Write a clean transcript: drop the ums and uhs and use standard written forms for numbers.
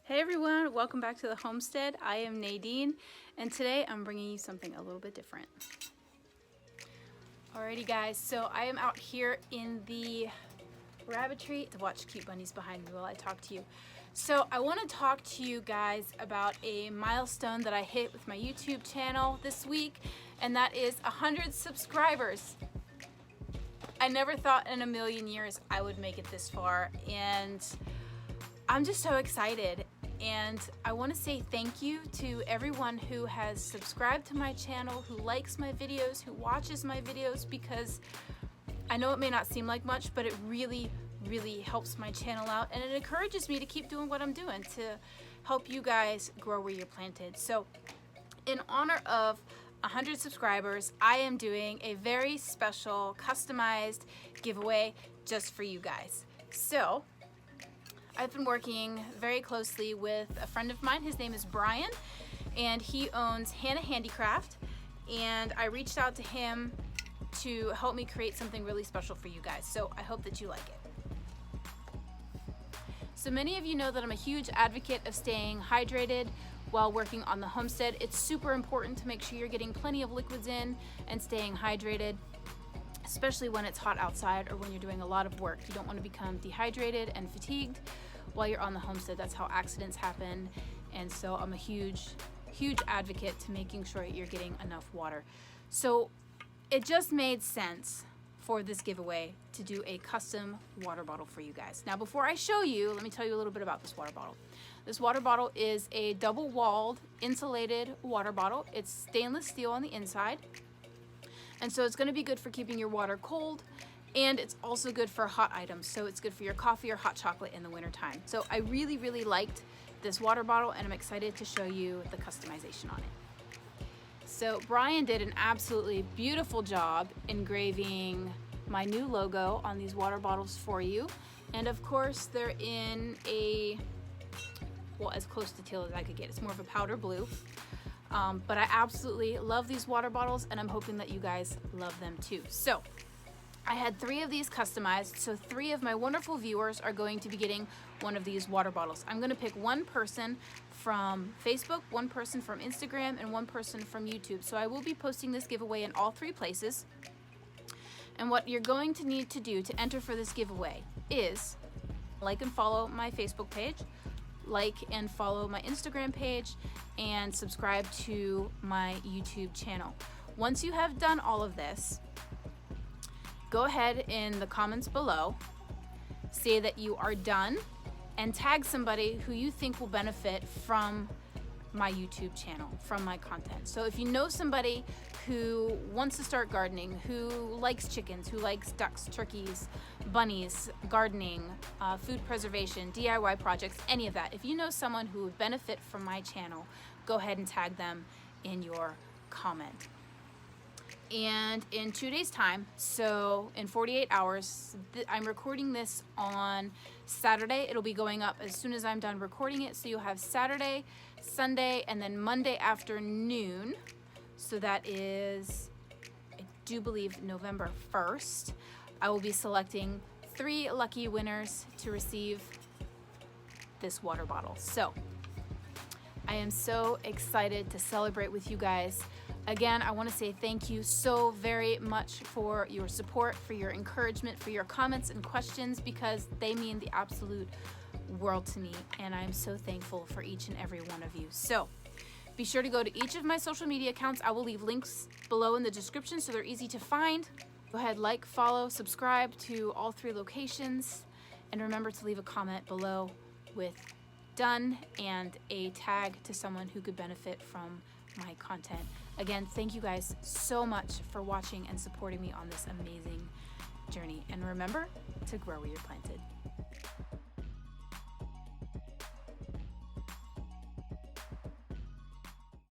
Hey everyone, welcome back to the homestead. I am Nadine, and today I'm bringing you something a little bit different. Alrighty guys, so I am out here in the rabbitry to watch cute bunnies behind me while I talk to you. So I want to talk to you guys about a milestone that I hit with my YouTube channel this week, and that is 100 subscribers. I never thought in a million years I would make it this far, and I'm just so excited. And I want to say thank you to everyone who has subscribed to my channel, who likes my videos, who watches my videos, because I know it may not seem like much, but it really helps my channel out, and it encourages me to keep doing what I'm doing to help you guys grow where you're planted. So in honor of 100 subscribers, I am doing a very special customized giveaway just for you guys. So I've been working very closely with a friend of mine. His name is Brian, and he owns Hanna Handicraft, and I reached out to him to help me create something really special for you guys. So I hope that you like it. So many of you know that I'm a huge advocate of staying hydrated while working on the homestead. It's super important to make sure you're getting plenty of liquids in and staying hydrated, especially when it's hot outside or when you're doing a lot of work. You don't want to become dehydrated and fatigued while you're on the homestead. That's how accidents happen. And so I'm a huge advocate to making sure you're getting enough water. So it just made sense for this giveaway to do a custom water bottle for you guys. Now, before I show you, let me tell you a little bit about this water bottle. This water bottle is a double-walled insulated water bottle. It's stainless steel on the inside. And so it's going to be good for keeping your water cold, and it's also good for hot items. So it's good for your coffee or hot chocolate in the wintertime. So I really liked this water bottle, and I'm excited to show you the customization on it. So Brian did an absolutely beautiful job engraving my new logo on these water bottles for you. And of course they're in a, well, as close to teal as I could get. It's more of a powder blue. But I absolutely love these water bottles, and I'm hoping that you guys love them too. So I had 3 of these customized, so 3 of my wonderful viewers are going to be getting one of these water bottles. I'm going to pick one person from Facebook, one person from Instagram, and one person from YouTube. So I will be posting this giveaway in all 3 places. And what you're going to need to do to enter for this giveaway is like and follow my Facebook page, like and follow my Instagram page, and subscribe to my YouTube channel. Once you have done all of this, go ahead in the comments below, say that you are done, and tag somebody who you think will benefit from my YouTube channel, from my content. So if you know somebody who wants to start gardening, who likes chickens, who likes ducks, turkeys, bunnies, gardening, food preservation, DIY projects, any of that, if you know someone who would benefit from my channel, go ahead and tag them in your comment. And in 2 days time, so in 48 hours, I'm recording this on Saturday. It'll be going up as soon as I'm done recording it. So you'll have Saturday, Sunday, and then Monday afternoon. So that is, I do believe, November 1st. I will be selecting 3 lucky winners to receive this water bottle. So I am so excited to celebrate with you guys. Again, I want to say thank you so very much for your support, for your encouragement, for your comments and questions, because they mean the absolute world to me, and I'm so thankful for each and every one of you. So be sure to go to each of my social media accounts. I will leave links below in the description so they're easy to find. Go ahead, like, follow, subscribe to all 3 locations, and remember to leave a comment below with done and a tag to someone who could benefit from my content. Again, thank you guys so much for watching and supporting me on this amazing journey. And remember to grow where you're planted.